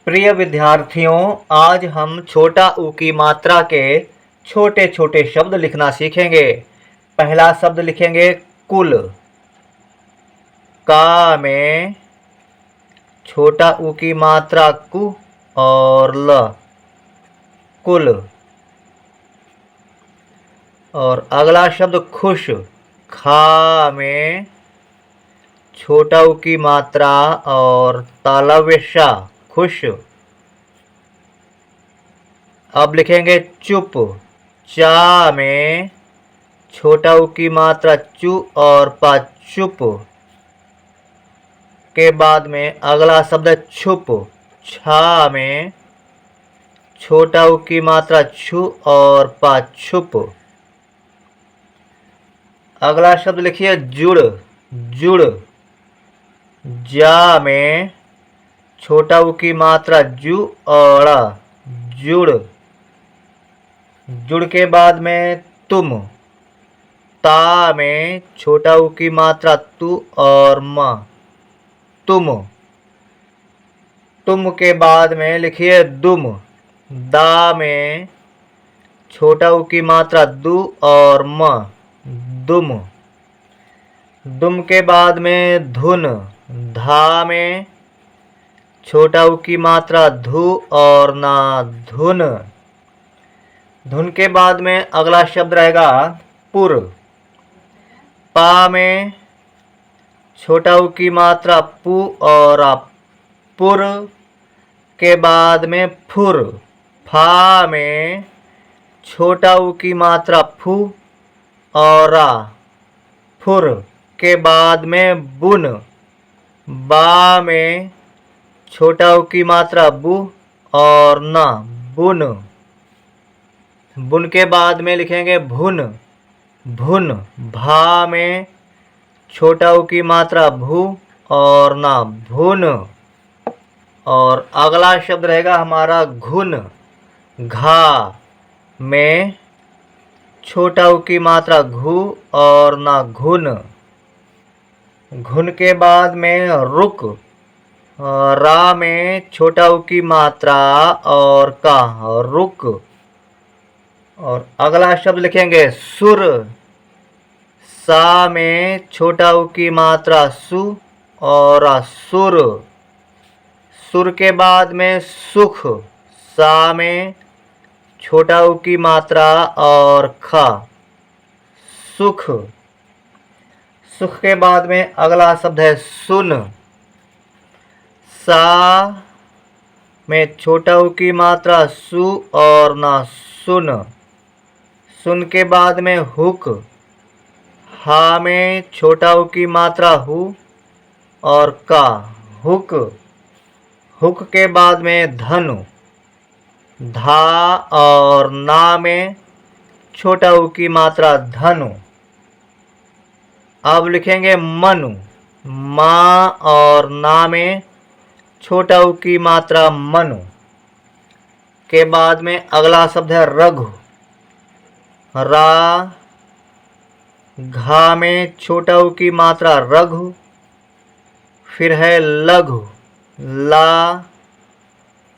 प्रिय विद्यार्थियों, आज हम छोटा ऊ की मात्रा के छोटे छोटे शब्द लिखना सीखेंगे। पहला शब्द लिखेंगे कुल। का में छोटा ऊ की मात्रा कु और ल, कुल। और अगला शब्द खुश। खा में छोटा ऊ की मात्रा और तालव्य शा, खुश। अब लिखेंगे चुप। चा में छोटा ऊ की मात्रा चु और पा, चुप। के बाद में अगला शब्द छुप। छा में छोटा ऊ की मात्रा छु और पा, छुप। अगला शब्द लिखिए जुड़। जुड़। जा में छोटा ऊ की मात्रा जु और अ, जुड़। जुड़ के बाद में तुम। ता में छोटा ऊ की मात्रा तु और म, तुम। तुम के बाद में लिखिए दुम। दा में छोटा ऊ की मात्रा दु और म, दुम। दुम के बाद में धुन। धा में छोटा ऊ की मात्रा धु और ना, धुन। धुन के बाद में अगला शब्द रहेगा पुर। पा में छोटा ऊ की मात्रा पु और आ, पुर। के बाद में फुर। फा में छोटा ऊ की मात्रा फु और आ, फुर। के बाद में बुन। बा में छोटा ऊ की मात्रा बु और ना, बुन। बुन के बाद में लिखेंगे भुन। भुन। भा में छोटा ऊ की मात्रा भू और ना, भुन। और अगला शब्द रहेगा हमारा घुन। घा में छोटा ऊ की मात्रा घु और ना, घुन। घुन के बाद में रुक। रा में छोटा ऊ की मात्रा और का, रुक। और अगला शब्द लिखेंगे सुर। सा में छोटा ऊ की मात्रा सु और आ, सुर। सुर के बाद में सुख। सा में छोटा ऊ की मात्रा और खा, सुख। सुख के बाद में अगला शब्द है सुन। सा में छोटा ऊ की मात्रा सु और ना, सुन। सुन के बाद में हुक। हा में छोटा ऊ की मात्रा हु और का, हुक। हुक के बाद में धनु। धा और ना में छोटा ऊ की मात्रा धनु। अब लिखेंगे मनु। मा और ना में छोटा ऊ की मात्रा मनु। के बाद में अगला शब्द है रघु। रा घा में छोटा ऊ की मात्रा रघु। फिर है लघु। ला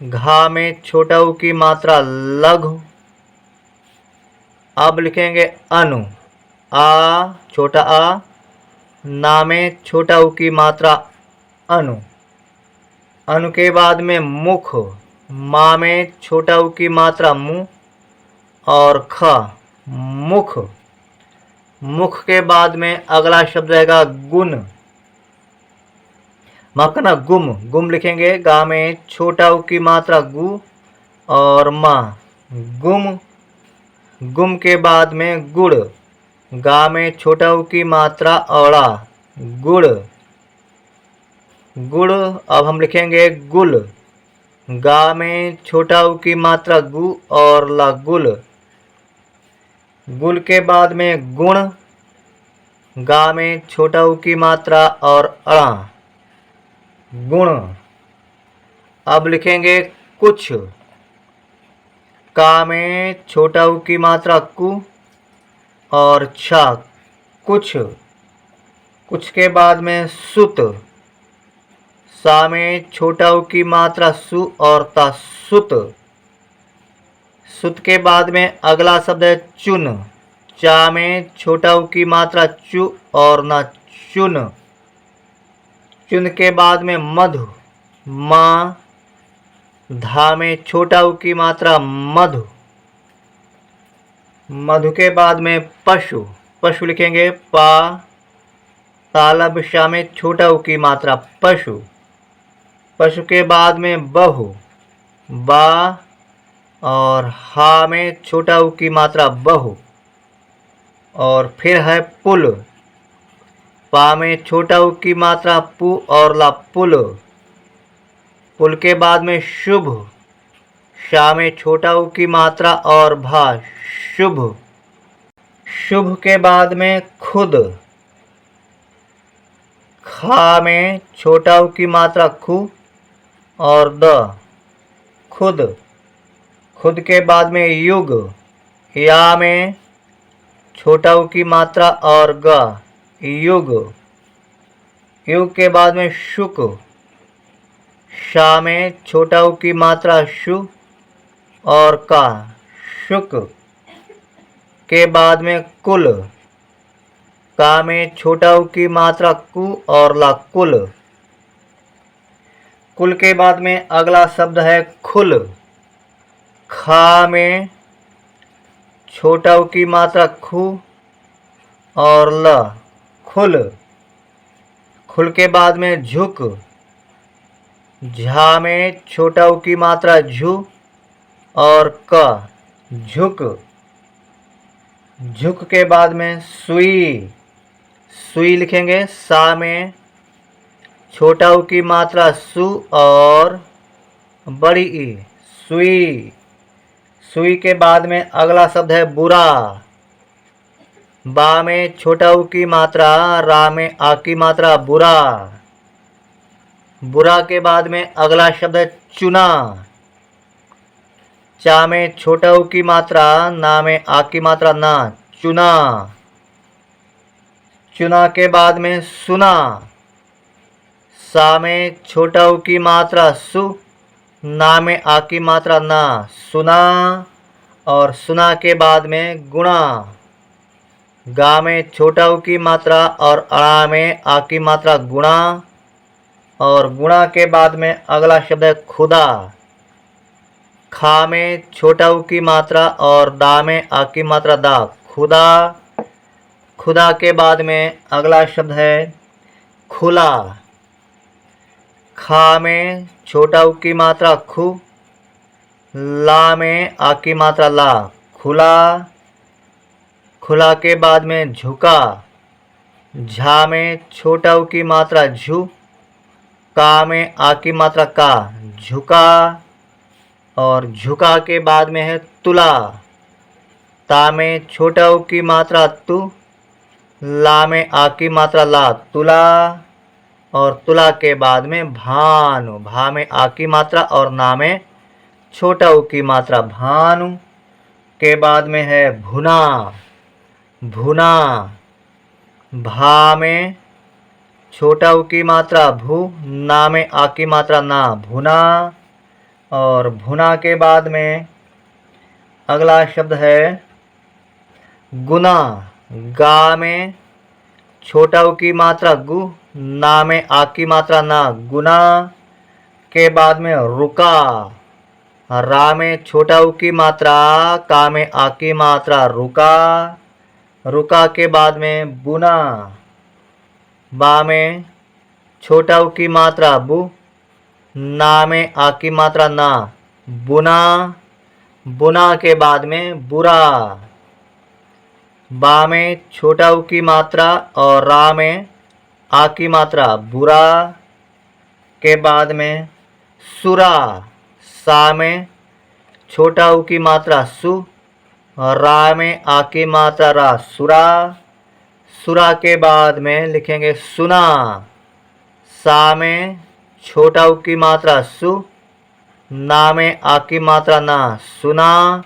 घा में छोटा ऊ की मात्रा लघु। अब लिखेंगे अनु। आ छोटा आ, ना में छोटा ऊ की मात्रा अनु। अनु के बाद में मुख। मा में छोटा ऊ की मात्रा मु और ख, मुख। मुख के बाद में अगला शब्द रहेगा गुण। माफ करना, गुम। गुम लिखेंगे। गा में छोटा ऊ की मात्रा गु और मा, गुम। गुम के बाद में गुड़। गा में छोटा ऊ की मात्रा औड़ा, गुड़। गुड़। अब हम लिखेंगे गुल। गा में छोटा ऊ की मात्रा गु और ला, गुल। गुल के बाद में गुण। गा में छोटा ऊ की मात्रा और अड़ा, गुण। अब लिखेंगे कुछ। का में छोटा ऊ की मात्रा कु और छा, कुछ। कुछ के बाद में सुत। सा में छोटा उ की मात्रा सु और ता सुत। सुत के बाद में अगला शब्द है चुन। चा में छोटा उ की मात्रा चु और ना चुन। चुन के बाद में मधु। मा। धा में छोटा उ की मात्रा मधु। मधु के बाद में पशु। पशु लिखेंगे पा। तालब शा में छोटा उ की मात्रा पशु। पशु के बाद में बहु। बा और हा में छोटा उ की मात्रा बहु। और फिर है पुल। पा में छोटा उ की मात्रा पु और ला पुल। पुल के बाद में शुभ। शा में छोटा उ की मात्रा और भा शुभ। शुभ के बाद में खुद। खा में छोटा उ की मात्रा खु और द खुद। खुद के बाद में युग। या में छोटा उ की मात्रा और ग युग। युग के बाद में शुक। शा में छोटा उ की मात्रा शु और का शुक। के बाद में कुल। का में छोटा उ की मात्रा कु और ला कुल। कुल के बाद में अगला शब्द है खुल। खा में छोटा उ की मात्रा खु और ल खुल। खुल के बाद में झुक। झा में छोटा उ की मात्रा झु और क झुक। झुक के बाद में सुई। सुई लिखेंगे सा में छोटा उ की मात्रा सु और बड़ी ई सुई। सुई के बाद में अगला शब्द है बुरा। बा में छोटा उ की मात्रा रा में आ की मात्रा बुरा। बुरा के बाद में अगला शब्द है चुना। चा में छोटा उ की मात्रा ना में आ की मात्रा ना चुना। चुना के बाद में सुना। सा में छोटा उ की मात्रा सु ना में आ की मात्रा ना सुना। और सुना के बाद में गुणा। गा में छोटा उ की मात्रा और अड़ा में आ की मात्रा गुणा। और गुणा के बाद में अगला शब्द है खुदा। खा में छोटा उ की मात्रा और दा में आ की मात्रा दा खुदा। खुदा के बाद में अगला शब्द है खुला। खा में छोटा उ की मात्रा खु। ला में आ की मात्रा ला खुला। खुला के बाद में झुका। झा में छोटा उ की मात्रा झु। का में आ की मात्रा का झुका। और झुका के बाद में है तुला। ता में छोटा उ की मात्रा तु। ला में आ की मात्रा ला तुला। और तुला के बाद में भानु। भा में आ की मात्रा और ना में छोटा उ की मात्रा भानु। के बाद में है भुना। भुना। भा में छोटा उ की मात्रा भू। ना में आ की मात्रा ना भुना। और भुना के बाद में अगला शब्द है गुना। गा में छोटा उ की मात्रा गु। ना में आ की मात्रा ना गुना। के बाद में रुका। रा में छोटा उ की मात्रा का में आ की मात्रा रुका। रुका के बाद में बुना। बा में छोटा उ की मात्रा बु। ना में आ की मात्रा ना बुना। बुना के बाद में बुरा। बा में छोटा उ की मात्रा और रा में आ की मात्रा बुरा। के बाद में सुरा। सा में छोटा उ की मात्रा सु। रा में आ की मात्रा रा सुरा। सुरा के बाद में लिखेंगे सुना। सा में छोटा उ की मात्रा सु। ना में आ की मात्रा ना सुना।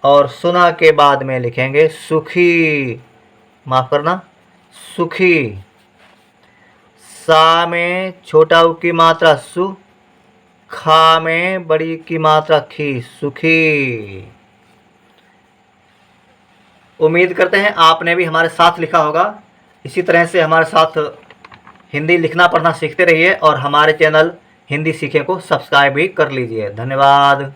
और सुना के बाद में लिखेंगे सुखी। माफ करना सुखी। सा में छोटा उ की मात्रा सु, खा में बड़ी की मात्रा खी, सुखी। उम्मीद करते हैं आपने भी हमारे साथ लिखा होगा। इसी तरह से हमारे साथ हिंदी लिखना पढ़ना सीखते रहिए और हमारे चैनल हिंदी सीखे को सब्सक्राइब भी कर लीजिए। धन्यवाद।